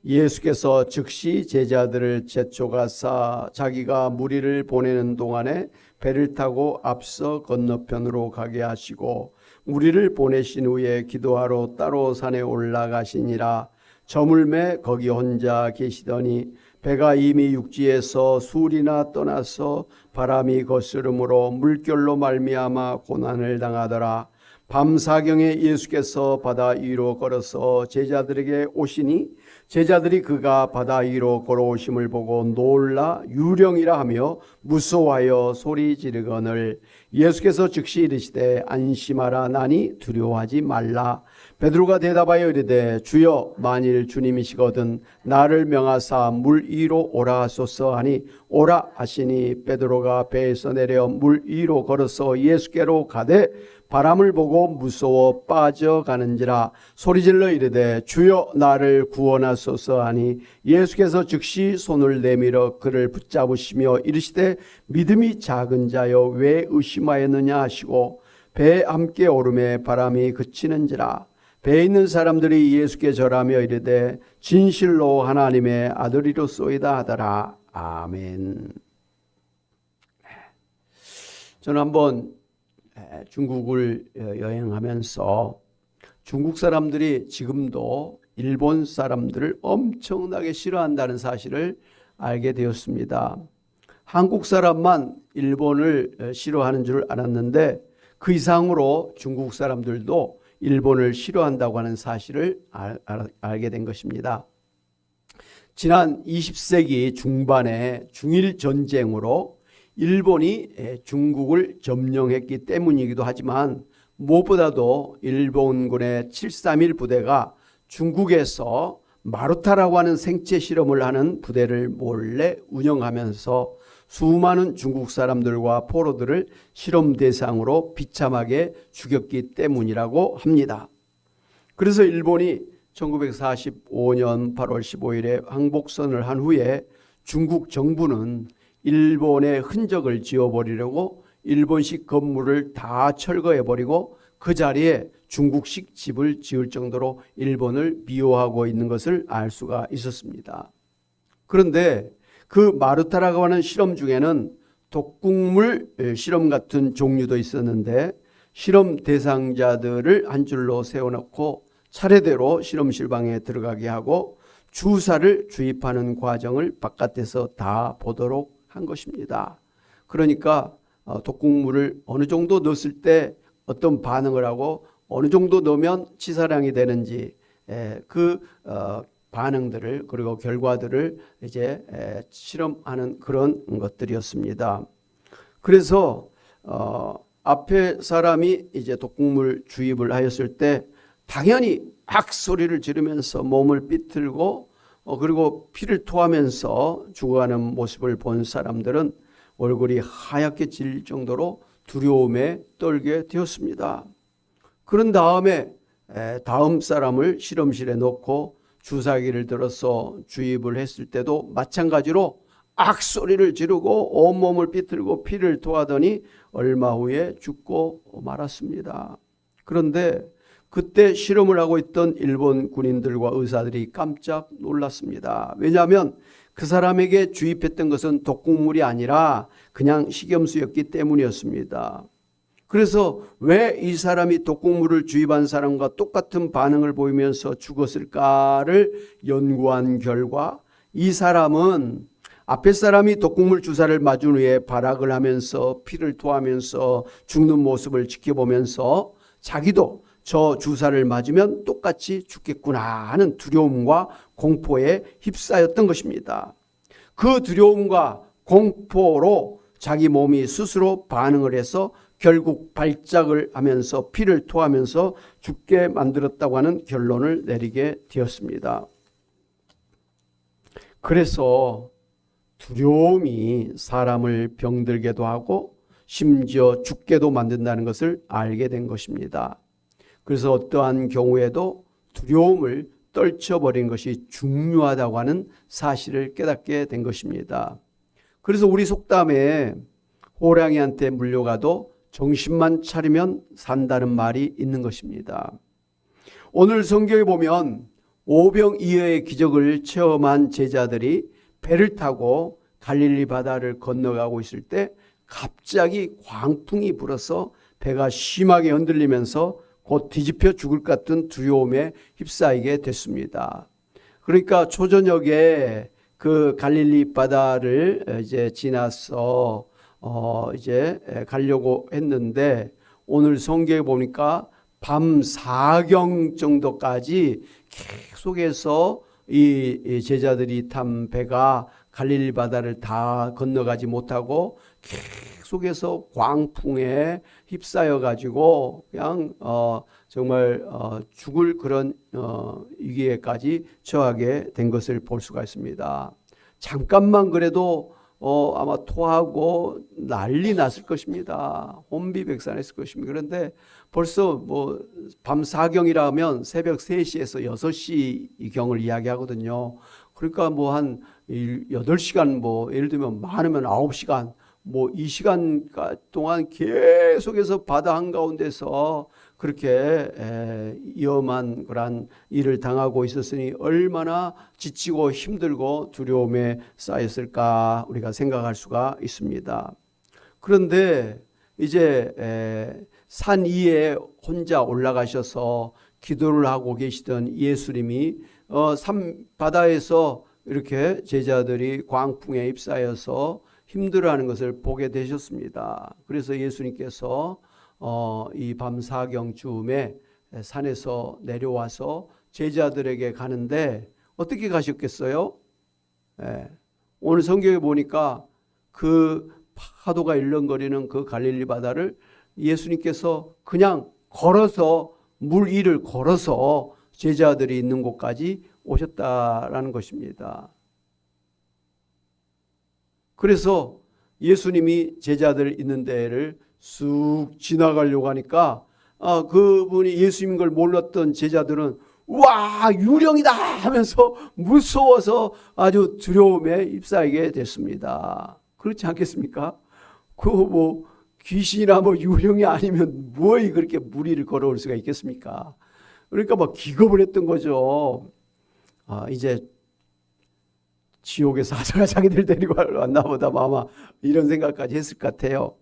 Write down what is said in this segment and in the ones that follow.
예수께서 즉시 제자들을 재촉하사 자기가 무리를 보내는 동안에 배를 타고 앞서 건너편으로 가게 하시고 무리를 보내신 후에 기도하러 따로 산에 올라가시니라. 저물매 거기 혼자 계시더니 배가 이미 육지에서 술이나 떠나서 바람이 거스름으로 물결로 말미암아 고난을 당하더라. 밤사경에 예수께서 바다 위로 걸어서 제자들에게 오시니 제자들이 그가 바다 위로 걸어오심을 보고 놀라 유령이라 하며 무서워하여 소리 지르거늘 예수께서 즉시 이르시되 안심하라 나니 두려워하지 말라. 베드로가 대답하여 이르되 주여 만일 주님이시거든 나를 명하사 물 위로 오라 하소서 하니 오라 하시니 베드로가 배에서 내려 물 위로 걸어서 예수께로 가되 바람을 보고 무서워 빠져가는지라 소리질러 이르되 주여 나를 구원하소서 하니 예수께서 즉시 손을 내밀어 그를 붙잡으시며 이르시되 믿음이 작은 자여 왜 의심하였느냐 하시고 배에 함께 오르매 바람이 그치는지라. 배에 있는 사람들이 예수께 절하며 이르되 진실로 하나님의 아들이로소이다 하더라. 아멘. 저는 한번 중국을 여행하면서 중국 사람들이 지금도 일본 사람들을 엄청나게 싫어한다는 사실을 알게 되었습니다. 한국 사람만 일본을 싫어하는 줄 알았는데 그 이상으로 중국 사람들도 일본을 싫어한다고 하는 사실을 알게 된 것입니다. 지난 20세기 중반에 중일 전쟁으로 일본이 중국을 점령했기 때문이기도 하지만 무엇보다도 일본군의 731 부대가 중국에서 마루타라고 하는 생체 실험을 하는 부대를 몰래 운영하면서 수많은 중국 사람들과 포로들을 실험 대상으로 비참하게 죽였기 때문이라고 합니다. 그래서 일본이 1945년 8월 15일에 항복선을 한 후에 중국 정부는 일본의 흔적을 지워버리려고 일본식 건물을 다 철거해버리고 그 자리에 중국식 집을 지을 정도로 일본을 미워하고 있는 것을 알 수가 있었습니다. 그런데 그 마루타라고 하는 실험 중에는 독극물 실험 같은 종류도 있었는데 실험 대상자들을 한 줄로 세워놓고 차례대로 실험실 방에 들어가게 하고 주사를 주입하는 과정을 바깥에서 다 보도록 한 것입니다. 그러니까 독극물을 어느 정도 넣었을 때 어떤 반응을 하고 어느 정도 넣으면 치사량이 되는지 그 반응들을 그리고 결과들을 이제 실험하는 그런 것들이었습니다. 그래서 앞에 사람이 이제 독극물 주입을 하였을 때 당연히 악 소리를 지르면서 몸을 삐틀고 그리고 피를 토하면서 죽어가는 모습을 본 사람들은 얼굴이 하얗게 질 정도로 두려움에 떨게 되었습니다. 그런 다음에 다음 사람을 실험실에 놓고 주사기를 들어서 주입을 했을 때도 마찬가지로 악소리를 지르고 온몸을 삐틀고 피를 토하더니 얼마 후에 죽고 말았습니다. 그런데 그때 실험을 하고 있던 일본 군인들과 의사들이 깜짝 놀랐습니다. 왜냐하면 그 사람에게 주입했던 것은 독극물이 아니라 그냥 식염수였기 때문이었습니다. 그래서 왜 이 사람이 독극물을 주입한 사람과 똑같은 반응을 보이면서 죽었을까를 연구한 결과 이 사람은 앞에 사람이 독극물 주사를 맞은 후에 발악을 하면서 피를 토하면서 죽는 모습을 지켜보면서 자기도 저 주사를 맞으면 똑같이 죽겠구나 하는 두려움과 공포에 휩싸였던 것입니다. 그 두려움과 공포로 자기 몸이 스스로 반응을 해서 결국 발작을 하면서 피를 토하면서 죽게 만들었다고 하는 결론을 내리게 되었습니다. 그래서 두려움이 사람을 병들게도 하고 심지어 죽게도 만든다는 것을 알게 된 것입니다. 그래서 어떠한 경우에도 두려움을 떨쳐버리는 것이 중요하다고 하는 사실을 깨닫게 된 것입니다. 그래서 우리 속담에 호랑이한테 물려가도 정신만 차리면 산다는 말이 있는 것입니다. 오늘 성경에 보면 오병이어의 기적을 체험한 제자들이 배를 타고 갈릴리 바다를 건너가고 있을 때 갑자기 광풍이 불어서 배가 심하게 흔들리면서 곧 뒤집혀 죽을 것 같은 두려움에 휩싸이게 됐습니다. 그러니까 초저녁에 그 갈릴리 바다를 이제 지나서 이제 가려고 했는데 오늘 성경에 보니까 밤 4경 정도까지 계속해서 이 제자들이 탄 배가 갈릴리 바다를 다 건너가지 못하고 계속해서 광풍에 휩싸여 가지고 그냥 정말 죽을 그런 위기에까지 처하게 된 것을 볼 수가 있습니다. 잠깐만 그래도 아마 토하고 난리 났을 것입니다. 혼비백산했을 것입니다. 그런데 벌써 뭐 밤 4경이라면 새벽 3시에서 6시 경을 이야기하거든요. 그러니까 뭐 한 8시간 뭐 예를 들면 많으면 9시간 뭐 이 시간 동안 계속해서 바다 한가운데서 그렇게 위험한 그런 일을 당하고 있었으니 얼마나 지치고 힘들고 두려움에 쌓였을까 우리가 생각할 수가 있습니다. 그런데 이제 산 위에 혼자 올라가셔서 기도를 하고 계시던 예수님이 바다에서 이렇게 제자들이 광풍에 휩싸여서 힘들어하는 것을 보게 되셨습니다. 그래서 예수님께서 이 밤 4경쯤에 산에서 내려와서 제자들에게 가는데 어떻게 가셨겠어요? 오늘 성경에 보니까 그 파도가 일렁거리는 그 갈릴리 바다를 예수님께서 그냥 걸어서 물 위를 걸어서 제자들이 있는 곳까지 오셨다라는 것입니다. 그래서 예수님이 제자들 있는 데를 쑥 지나가려고 하니까 그분이 예수님인 걸 몰랐던 제자들은 와 유령이다 하면서 무서워서 아주 두려움에 휩싸이게 됐습니다. 그렇지 않겠습니까? 그 뭐 귀신이나 뭐 유령이 아니면 뭐이 그렇게 물 위를 걸어올 수가 있겠습니까? 그러니까 막 기겁을 했던 거죠. 이제 지옥의 사자가 자기들 데리고 왔나 보다 아마 이런 생각까지 했을 것 같아요.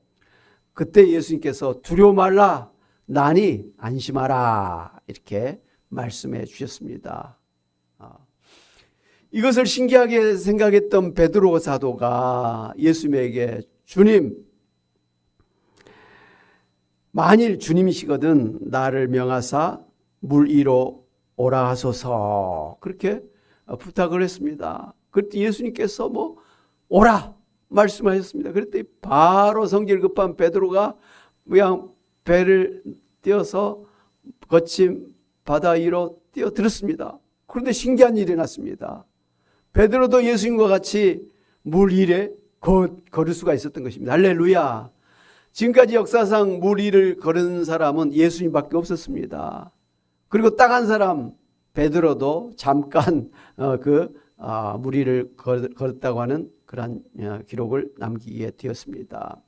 그때 예수님께서 두려워 말라 나니 안심하라 이렇게 말씀해 주셨습니다. 이것을 신기하게 생각했던 베드로 사도가 예수님에게 주님 만일 주님이시거든 나를 명하사 물 위로 오라 하소서 그렇게 부탁을 했습니다. 그때 예수님께서 뭐 오라 말씀하셨습니다. 그랬더니 바로 성질 급한 베드로가 그냥 배를 띄어서 거친 바다 위로 뛰어들었습니다. 그런데 신기한 일이 났습니다. 베드로도 예수님과 같이 물 위에 걸을 수가 있었던 것입니다. 할렐루야. 지금까지 역사상 물 위를 걸은 사람은 예수님밖에 없었습니다. 그리고 딱 한 사람 베드로도 잠깐 물 위를 걸었다고 하는 그런 기록을 남기게 되었습니다.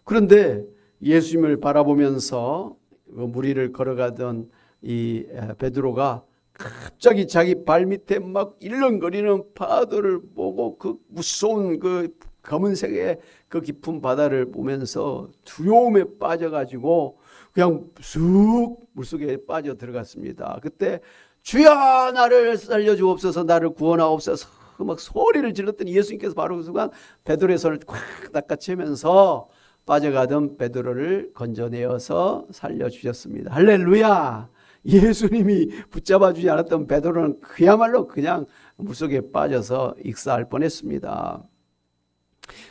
그런데 예수님을 바라보면서 물 위를 걸어가던 이 베드로가 갑자기 자기 발밑에 막 일렁거리는 파도를 보고 그 무서운 그 검은색의 그 깊은 바다를 보면서 두려움에 빠져가지고 그냥 쑥 물속에 빠져 들어갔습니다. 그때 주여 나를 살려주옵소서 나를 구원하옵소서 막 소리를 질렀더니 예수님께서 바로 그 순간 베드로의 손을 꽉 낚아채면서 빠져가던 베드로를 건져내어서 살려주셨습니다. 할렐루야. 예수님이 붙잡아주지 않았던 베드로는 그야말로 그냥 물속에 빠져서 익사할 뻔했습니다.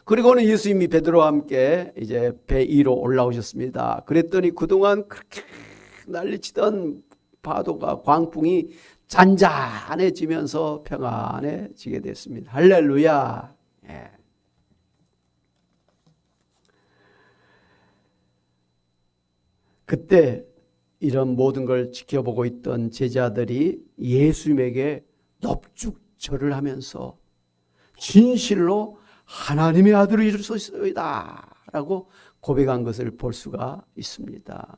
그리고는 예수님이 베드로와 함께 이제 배 위로 올라오셨습니다. 그랬더니 그동안 그렇게 난리치던 파도가 광풍이 잔잔해지면서 평안해지게 됐습니다. 할렐루야. 예. 그때 이런 모든 걸 지켜보고 있던 제자들이 예수님에게 넙죽절을 하면서 진실로 하나님의 아들이소이다 라고 고백한 것을 볼 수가 있습니다.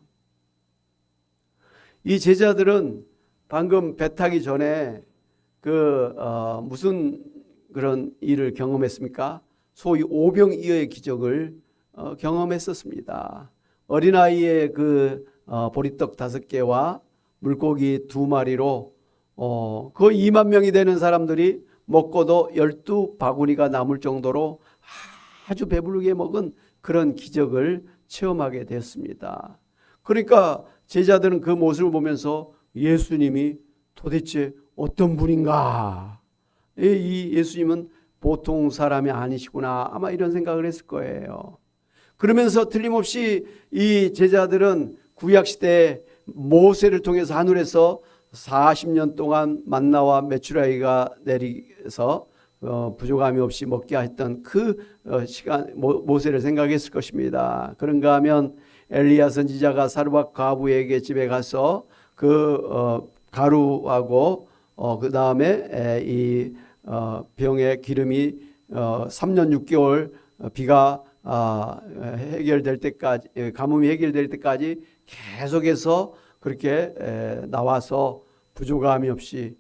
이 제자들은 방금 배 타기 전에 무슨 그런 일을 경험했습니까? 소위 오병이어의 기적을 경험했었습니다. 어린아이의 보리떡 5개와 물고기 2마리로 거의 2만 명이 되는 사람들이 먹고도 12바구니가 남을 정도로 아주 배부르게 먹은 그런 기적을 체험하게 되었습니다. 그러니까 제자들은 그 모습을 보면서 예수님이 도대체 어떤 분인가? 이 예수님은 보통 사람이 아니시구나. 아마 이런 생각을 했을 거예요. 그러면서 틀림없이 이 제자들은 구약시대에 모세를 통해서 하늘에서 40년 동안 만나와 메추라기가 내리서 부족함이 없이 먹게 했던 그 시간 모세를 생각했을 것입니다. 그런가 하면 엘리야 선지자가 사르밧 과부에게 집에 가서 가루하고 그 다음에 이 병의 기름이 3년 6개월 비가 해결될 때까지, 가뭄이 해결될 때까지 계속해서 그렇게 나와서 부족함이 없이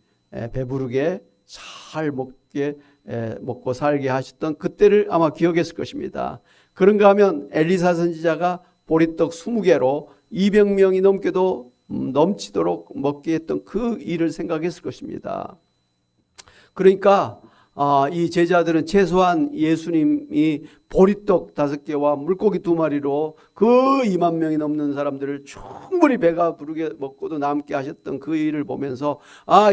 배부르게 잘 먹고 살게 하셨던 그때를 아마 기억했을 것입니다. 그런가 하면 엘리사 선지자가 보리떡 20개로 200명이 넘게도 넘치도록 먹게 했던 그 일을 생각했을 것입니다. 그러니까 이 제자들은 최소한 예수님이 보리떡 5개와 물고기 2마리로 그 2만 명이 넘는 사람들을 충분히 배가 부르게 먹고도 남게 하셨던 그 일을 보면서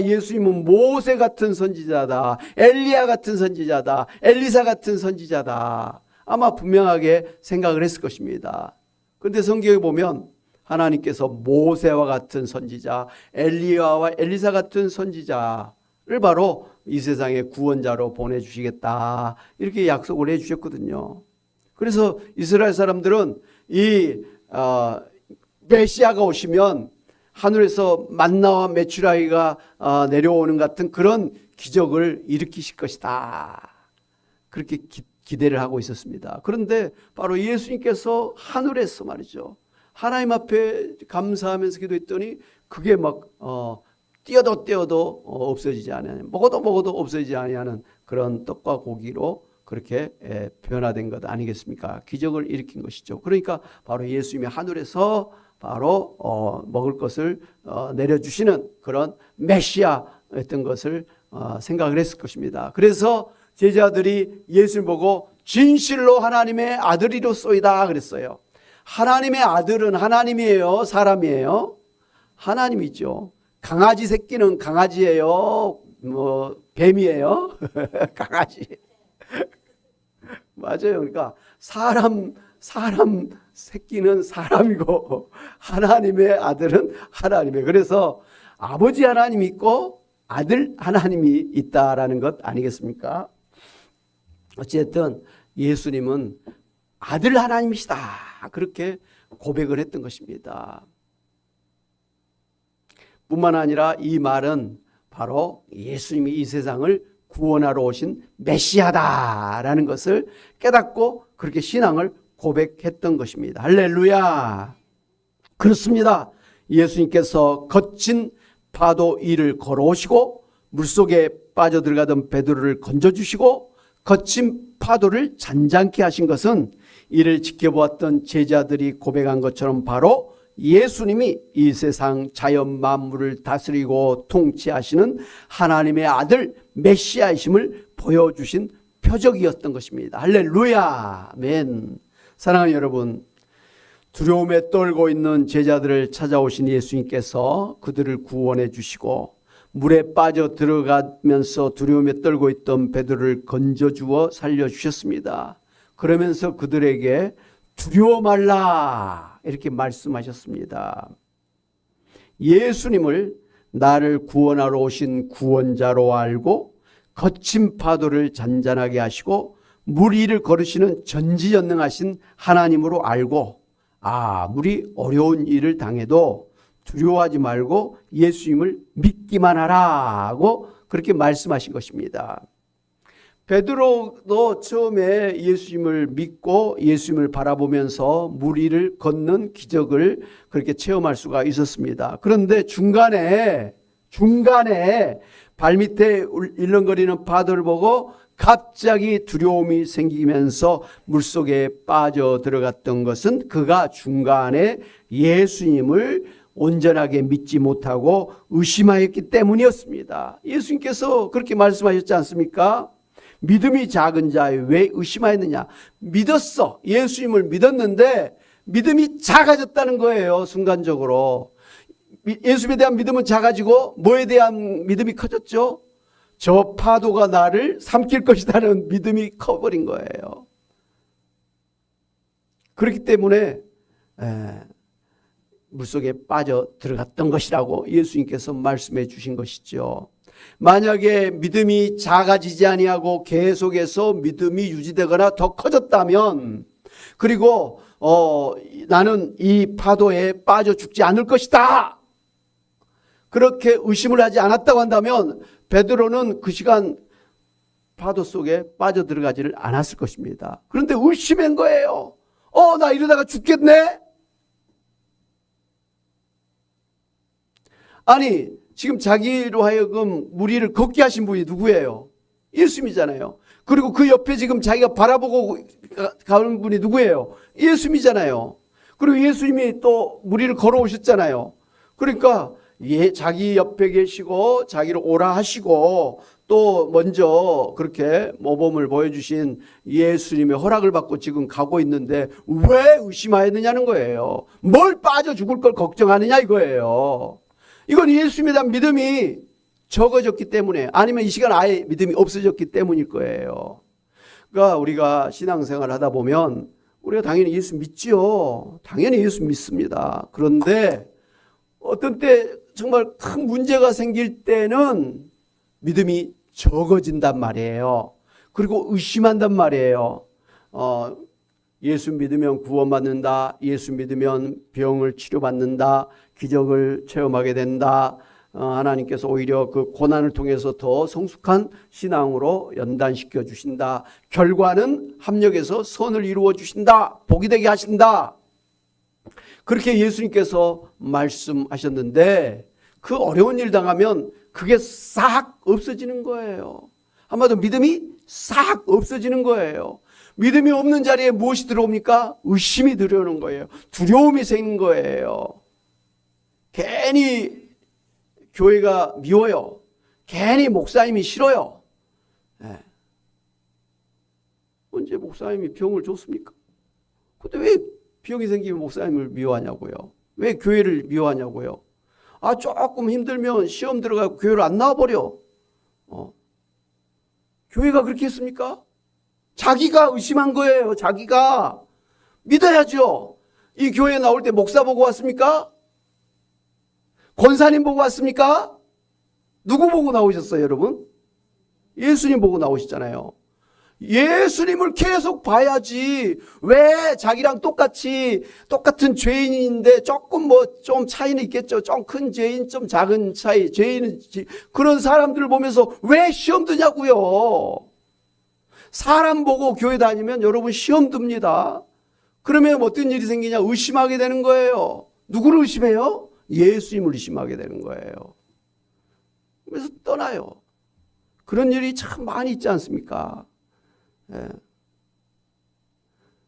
예수님은 모세 같은 선지자다, 엘리야 같은 선지자다, 엘리사 같은 선지자다, 아마 분명하게 생각을 했을 것입니다. 그런데 성경에 보면 하나님께서 모세와 같은 선지자, 엘리야와 엘리사 같은 선지자를 바로 이 세상의 구원자로 보내주시겠다, 이렇게 약속을 해주셨거든요. 그래서 이스라엘 사람들은 이 메시아가 오시면 하늘에서 만나와 메추라기가 내려오는 같은 그런 기적을 일으키실 것이다, 그렇게 기대를 하고 있었습니다. 그런데 바로 예수님께서 하늘에서 말이죠, 하나님 앞에 감사하면서 기도했더니 그게 막 띄어도 없어지지 않아요. 먹어도 없어지지 않는 그런 떡과 고기로 그렇게 변화된 것 아니겠습니까? 기적을 일으킨 것이죠. 그러니까 바로 예수님이 하늘에서 바로 먹을 것을 내려주시는 그런 메시아였던 것을 생각을 했을 것입니다. 그래서 제자들이 예수를 보고 진실로 하나님의 아들이로소이다 그랬어요. 하나님의 아들은 하나님이에요, 사람이에요? 하나님이죠. 강아지 새끼는 강아지예요, 뱀이에요? 강아지. 맞아요. 그러니까 사람 새끼는 사람이고 하나님의 아들은 하나님이에요. 그래서 아버지 하나님이 있고 아들 하나님이 있다라는 것 아니겠습니까? 어쨌든 예수님은 아들 하나님이시다, 그렇게 고백을 했던 것입니다. 뿐만 아니라 이 말은 바로 예수님이 이 세상을 구원하러 오신 메시아다라는 것을 깨닫고 그렇게 신앙을 고백했던 것입니다. 할렐루야. 그렇습니다. 예수님께서 거친 파도 위를 걸어오시고 물속에 빠져들어가던 베드로를 건져주시고 거친 파도를 잔잔케 하신 것은 이를 지켜보았던 제자들이 고백한 것처럼 바로 예수님이 이 세상 자연 만물을 다스리고 통치하시는 하나님의 아들 메시아이심을 보여주신 표적이었던 것입니다. 할렐루야. 아멘. 사랑하는 여러분, 두려움에 떨고 있는 제자들을 찾아오신 예수님께서 그들을 구원해 주시고 물에 빠져 들어가면서 두려움에 떨고 있던 베드로를 건져주어 살려주셨습니다. 그러면서 그들에게 두려워 말라 이렇게 말씀하셨습니다. 예수님을 나를 구원하러 오신 구원자로 알고 거친 파도를 잔잔하게 하시고 물 위를 걸으시는 전지전능하신 하나님으로 알고 아무리 어려운 일을 당해도 두려워하지 말고 예수님을 믿기만 하라고 그렇게 말씀하신 것입니다. 베드로도 처음에 예수님을 믿고 예수님을 바라보면서 물 위를 걷는 기적을 그렇게 체험할 수가 있었습니다. 그런데 중간에 중간에 발밑에 일렁거리는 파도를 보고 갑자기 두려움이 생기면서 물속에 빠져 들어갔던 것은 그가 중간에 예수님을 온전하게 믿지 못하고 의심하였기 때문이었습니다. 예수님께서 그렇게 말씀하셨지 않습니까? 믿음이 작은 자에 왜 의심하였느냐? 믿었어. 예수님을 믿었는데 믿음이 작아졌다는 거예요. 순간적으로. 예수님에 대한 믿음은 작아지고 뭐에 대한 믿음이 커졌죠? 저 파도가 나를 삼킬 것이라는 믿음이 커버린 거예요. 그렇기 때문에 물속에 빠져 들어갔던 것이라고 예수님께서 말씀해 주신 것이죠. 만약에 믿음이 작아지지 아니하고 계속해서 믿음이 유지되거나 더 커졌다면, 그리고 나는 이 파도에 빠져 죽지 않을 것이다, 그렇게 의심을 하지 않았다고 한다면 베드로는 그 시간 파도 속에 빠져 들어가지를 않았을 것입니다. 그런데 의심한 거예요. 나 이러다가 죽겠네? 아니, 지금 자기로 하여금 무리를 걷게 하신 분이 누구예요? 예수님이잖아요. 그리고 그 옆에 지금 자기가 바라보고 가는 분이 누구예요? 예수님이잖아요. 그리고 예수님이 또 무리를 걸어오셨잖아요. 그러니까 자기 옆에 계시고 자기를 오라 하시고 또 먼저 그렇게 모범을 보여주신 예수님의 허락을 받고 지금 가고 있는데 왜 의심하였느냐는 거예요. 뭘 빠져 죽을 걸 걱정하느냐 이거예요. 이건 예수님에 대한 믿음이 적어졌기 때문에, 아니면 이 시간 아예 믿음이 없어졌기 때문일 거예요. 그러니까 우리가 신앙생활을 하다 보면 우리가 당연히 예수 믿지요. 당연히 예수 믿습니다. 그런데 어떤 때 정말 큰 문제가 생길 때는 믿음이 적어진단 말이에요. 그리고 의심한단 말이에요. 예수 믿으면 구원받는다. 예수 믿으면 병을 치료받는다. 기적을 체험하게 된다. 하나님께서 오히려 그 고난을 통해서 더 성숙한 신앙으로 연단시켜 주신다. 결과는 합력해서 선을 이루어 주신다. 복이 되게 하신다. 그렇게 예수님께서 말씀하셨는데 그 어려운 일 당하면 그게 싹 없어지는 거예요. 한마디로 믿음이 싹 없어지는 거예요. 믿음이 없는 자리에 무엇이 들어옵니까? 의심이 들어오는 거예요. 두려움이 생기는 거예요. 괜히 교회가 미워요. 괜히 목사님이 싫어요. 언제 목사님이 병을 줬습니까? 근데 왜 병이 생기면 목사님을 미워하냐고요? 왜 교회를 미워하냐고요? 조금 힘들면 시험 들어가고 교회를 안 나와버려. 교회가 그렇게 했습니까? 자기가 의심한 거예요. 자기가. 믿어야죠. 이 교회에 나올 때 목사 보고 왔습니까? 권사님 보고 왔습니까? 누구 보고 나오셨어요, 여러분? 예수님 보고 나오시잖아요. 예수님을 계속 봐야지. 왜 자기랑 똑같은 죄인인데 조금 좀 차이는 있겠죠. 좀 큰 죄인, 좀 작은 차이, 죄인은 그런 사람들을 보면서 왜 시험 드냐고요. 사람 보고 교회 다니면 여러분 시험 듭니다. 그러면 어떤 일이 생기냐? 의심하게 되는 거예요. 누구를 의심해요? 예수님을 의심하게 되는 거예요. 그래서 떠나요. 그런 일이 참 많이 있지 않습니까?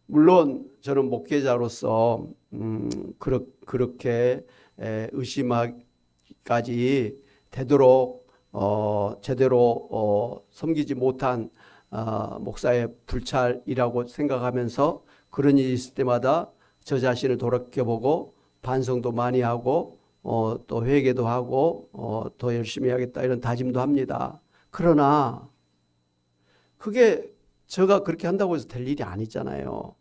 물론 저는 목회자로서 그렇게 의심하기까지 되도록 제대로 섬기지 못한 목사의 불찰이라고 생각하면서 그런 일이 있을 때마다 저 자신을 돌아보고 반성도 많이 하고 또 회개도 하고 더 열심히 해야겠다 이런 다짐도 합니다. 그러나 그게 제가 그렇게 한다고 해서 될 일이 아니잖아요.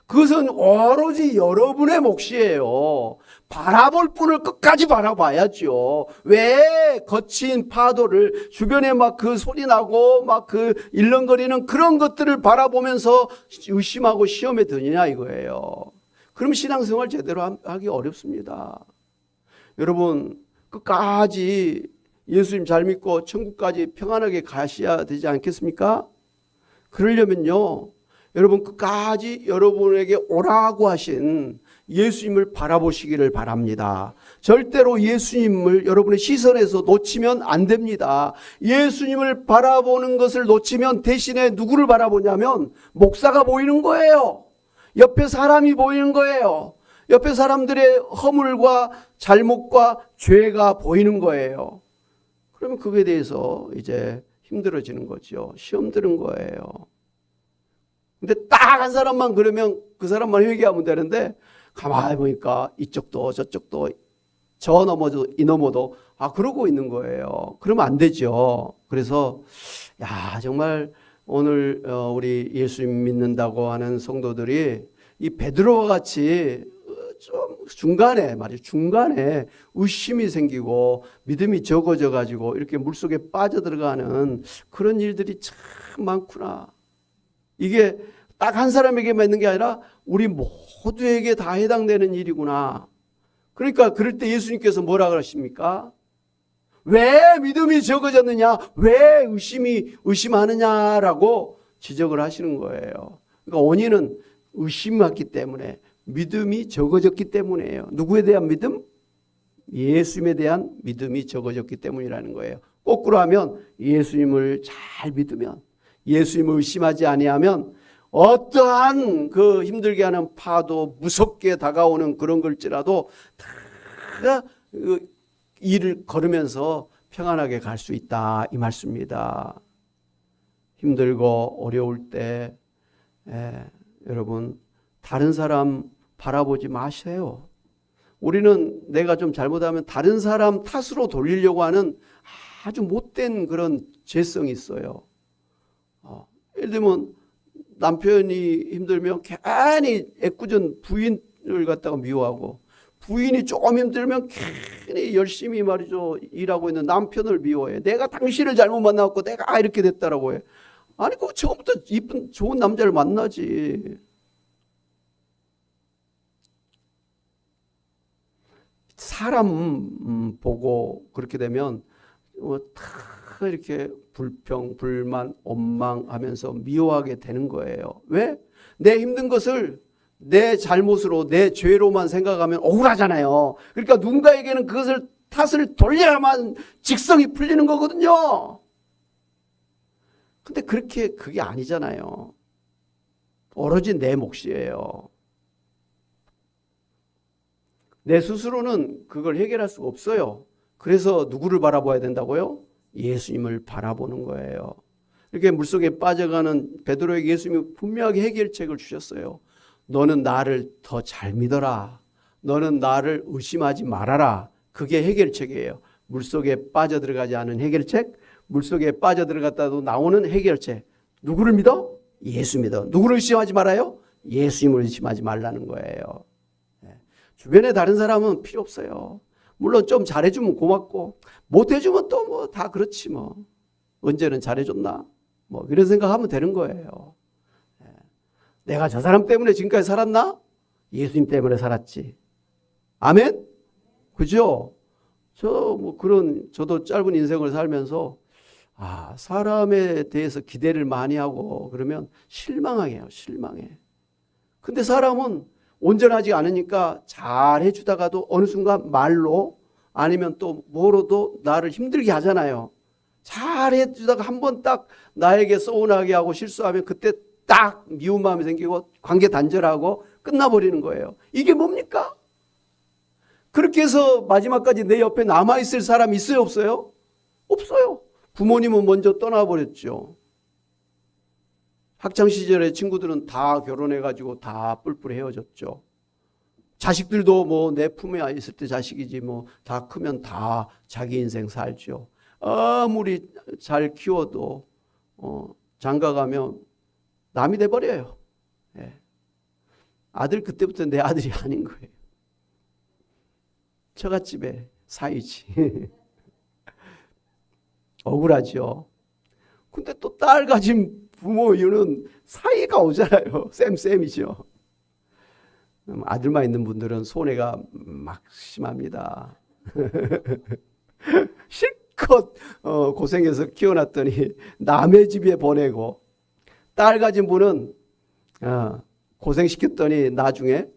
그것은 오로지 여러분의 몫이에요. 바라볼 분을 끝까지 바라봐야죠. 왜 거친 파도를 주변에 막 그 소리 나고 막 그 일렁거리는 그런 것들을 바라보면서 의심하고 시험에 드느냐 이거예요. 그럼 신앙생활 제대로 하기 어렵습니다. 여러분 끝까지 예수님 잘 믿고 천국까지 평안하게 가셔야 되지 않겠습니까? 그러려면요, 여러분 끝까지 여러분에게 오라고 하신 예수님을 바라보시기를 바랍니다. 절대로 예수님을 여러분의 시선에서 놓치면 안 됩니다. 예수님을 바라보는 것을 놓치면 대신에 누구를 바라보냐면 목사가 보이는 거예요. 옆에 사람이 보이는 거예요. 옆에 사람들의 허물과 잘못과 죄가 보이는 거예요. 그러면 그거에 대해서 이제 힘들어지는 거죠. 시험 드는 거예요. 근데 딱 한 사람만 그러면 그 사람만 회개하면 되는데 가만히 보니까 이쪽도 저쪽도 저 너머도 이 너머도 그러고 있는 거예요. 그러면 안 되죠. 그래서 정말 오늘 우리 예수님 믿는다고 하는 성도들이 이 베드로와 같이 좀 중간에 의심이 생기고 믿음이 적어져 가지고 이렇게 물속에 빠져들어가는 그런 일들이 참 많구나. 이게 딱 한 사람에게만 있는 게 아니라 우리 모두에게 다 해당되는 일이구나. 그러니까 그럴 때 예수님께서 뭐라 그러십니까? 왜 믿음이 적어졌느냐? 왜 의심하느냐라고 지적을 하시는 거예요. 그러니까 원인은 의심했기 때문에, 믿음이 적어졌기 때문이에요. 누구에 대한 믿음? 예수님에 대한 믿음이 적어졌기 때문이라는 거예요. 거꾸로 하면 예수님을 잘 믿으면, 예수님을 의심하지 아니하면 어떠한 그 힘들게 하는 파도, 무섭게 다가오는 그런 걸지라도 다 그 일을 걸으면서 평안하게 갈 수 있다, 이 말씀입니다. 힘들고 어려울 때 여러분 다른 사람 바라보지 마세요. 우리는 내가 좀 잘못하면 다른 사람 탓으로 돌리려고 하는 아주 못된 그런 죄성이 있어요. 예를 들면 남편이 힘들면 괜히 애꿎은 부인을 갖다가 미워하고, 부인이 조금 힘들면 괜히 열심히 말이죠 일하고 있는 남편을 미워해. 내가 당신을 잘못 만나고 내가 이렇게 됐다라고 해. 아니 그 처음부터 이쁜 좋은 남자를 만나지. 사람 보고 그렇게 되면 다 이렇게 불평, 불만, 원망하면서 미워하게 되는 거예요. 왜? 내 힘든 것을 내 잘못으로, 내 죄로만 생각하면 억울하잖아요. 그러니까 누군가에게는 그것을 탓을 돌려야만 직성이 풀리는 거거든요. 근데 그게 아니잖아요. 오로지 내 몫이에요. 내 스스로는 그걸 해결할 수가 없어요. 그래서 누구를 바라봐야 된다고요? 예수님을 바라보는 거예요. 이렇게 물속에 빠져가는 베드로에게 예수님이 분명하게 해결책을 주셨어요. 너는 나를 더 잘 믿어라. 너는 나를 의심하지 말아라. 그게 해결책이에요. 물속에 빠져들어가지 않은 해결책, 물속에 빠져들어갔다도 나오는 해결책. 누구를 믿어? 예수 믿어. 누구를 의심하지 말아요? 예수님을 의심하지 말라는 거예요. 주변에 다른 사람은 필요 없어요. 물론 좀 잘해주면 고맙고, 못해주면 또 뭐 다 그렇지 뭐. 언제는 잘해줬나? 뭐 이런 생각하면 되는 거예요. 내가 저 사람 때문에 지금까지 살았나? 예수님 때문에 살았지. 아멘? 그죠? 저도 짧은 인생을 살면서, 사람에 대해서 기대를 많이 하고 그러면 실망해요, 실망해. 근데 사람은 온전하지 않으니까 잘 해주다가도 어느 순간 말로 아니면 또 뭐로도 나를 힘들게 하잖아요. 잘 해주다가 한번 딱 나에게 서운하게 하고 실수하면 그때 딱 미운 마음이 생기고 관계 단절하고 끝나버리는 거예요. 이게 뭡니까? 그렇게 해서 마지막까지 내 옆에 남아있을 사람이 있어요, 없어요? 없어요. 부모님은 먼저 떠나버렸죠. 학창시절에 친구들은 다 결혼해가지고 다 뿔뿔이 헤어졌죠. 자식들도 뭐 내 품에 있을 때 자식이지 뭐 다 크면 다 자기 인생 살죠. 아무리 잘 키워도 장가가면 남이 돼버려요. 아들 그때부터 내 아들이 아닌 거예요. 처갓집에 사이지. 억울하죠. 근데 또 딸 가진 부모 이유는 사이가 오잖아요. 쌤이죠. 아들만 있는 분들은 손해가 막심합니다. 실컷 고생해서 키워놨더니 남의 집에 보내고, 딸 가진 분은 고생시켰더니 나중에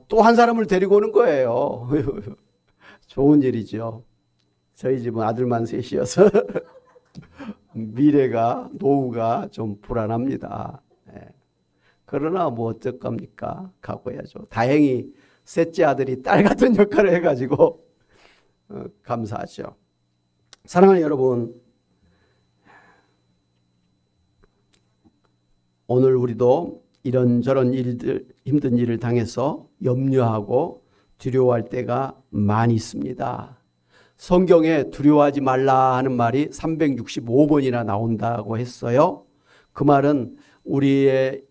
또 한 사람을 데리고 오는 거예요. 좋은 일이죠. 저희 집은 아들만 셋이어서 미래가, 노후가 좀 불안합니다. 그러나 뭐 어쩔 겁니까? 각오해야죠. 다행히 셋째 아들이 딸 같은 역할을 해가지고 감사하죠. 사랑하는 여러분, 오늘 우리도 이런저런 일들, 힘든 일을 당해서 염려하고 두려워할 때가 많이 있습니다. 성경에 두려워하지 말라 하는 말이 365번이나 나온다고 했어요. 그 말은 우리의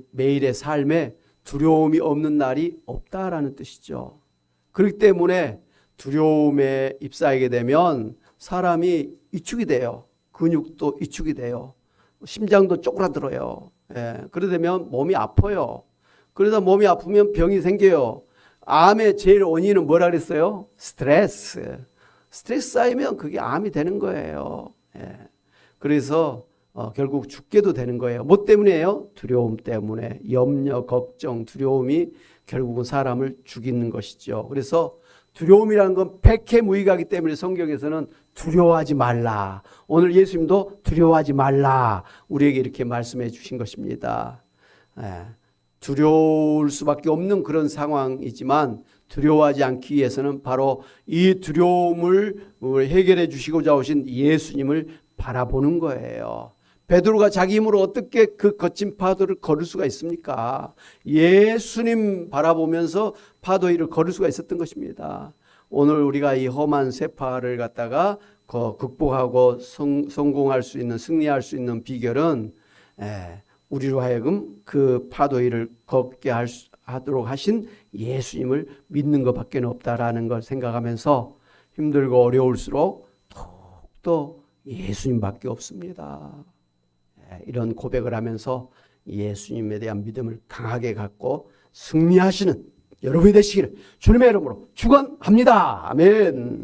매일의 삶에 두려움이 없는 날이 없다라는 뜻이죠. 그렇기 때문에 두려움에 휩싸이게 되면 사람이 위축이 돼요. 근육도 위축이 돼요. 심장도 쪼그라들어요. 그러다 되면 몸이 아파요. 그러다 몸이 아프면 병이 생겨요. 암의 제일 원인은 뭐라 그랬어요? 스트레스 쌓이면 그게 암이 되는 거예요. 그래서 결국 죽게도 되는 거예요. 뭐 때문이에요? 두려움 때문에. 염려, 걱정, 두려움이 결국은 사람을 죽이는 것이죠. 그래서 두려움이라는 건 백해무익하기 때문에 성경에서는 두려워하지 말라. 오늘 예수님도 두려워하지 말라. 우리에게 이렇게 말씀해 주신 것입니다. 두려울 수밖에 없는 그런 상황이지만 두려워하지 않기 위해서는 바로 이 두려움을 해결해 주시고자 오신 예수님을 바라보는 거예요. 베드로가 자기 힘으로 어떻게 그 거친 파도를 걸을 수가 있습니까? 예수님 바라보면서 파도 위를 걸을 수가 있었던 것입니다. 오늘 우리가 이 험한 세파를 갖다가 극복하고 성공할 수 있는, 승리할 수 있는 비결은 우리로 하여금 그 파도 위를 걷게 하도록 하신 예수님을 믿는 것밖에 없다라는 걸 생각하면서 힘들고 어려울수록 더욱더 예수님밖에 없습니다. 이런 고백을 하면서 예수님에 대한 믿음을 강하게 갖고 승리하시는 여러분이 되시기를 주님의 이름으로 축원합니다. 아멘.